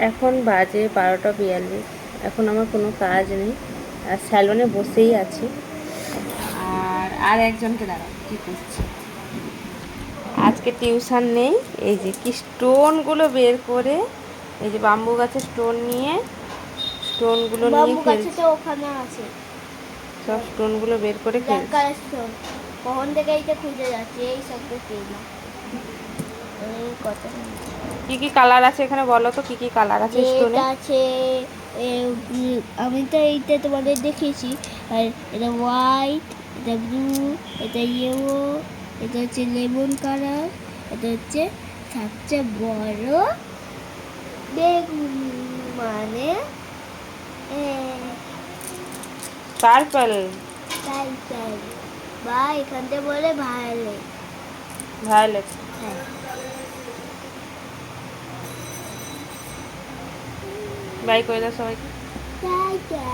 এখন বাজে 12টা 42। এখন আমার কোনো কাজ নেই, আর স্যালনে বসেই আছি। আর একজনকে দাঁড়াও, কী করছে, আজকে টিউশন নেই। এই যে কি স্টোনগুলো বের করে, এই যে বাম্বু গাছের স্টোনগুলো নিয়ে খেলছে। ওখানে আছে সব স্টোনগুলো বের করে খেলছে। কখন থেকে এইটা খুঁজে যাচ্ছে, এই সব পেলাম। কি কি কালার আছে এখানে বলো তো, কি কি কালার আছে স্টোনে? আছে আমি তো এইটা তোমাদের দেখিয়েছি। আর এটা হোয়াইট, এটা ব্লু, এটা ইয়েলো, এটা হচ্ছে লেমন কালার, এটা হচ্ছে সবচেয়ে বড় বেগুন, মানে পার্পল। বা এখানটা বলে ভায়োলেট। ভায়োলেট। হ্যাঁ, বাই করে দাও সবাইকে। টাটা।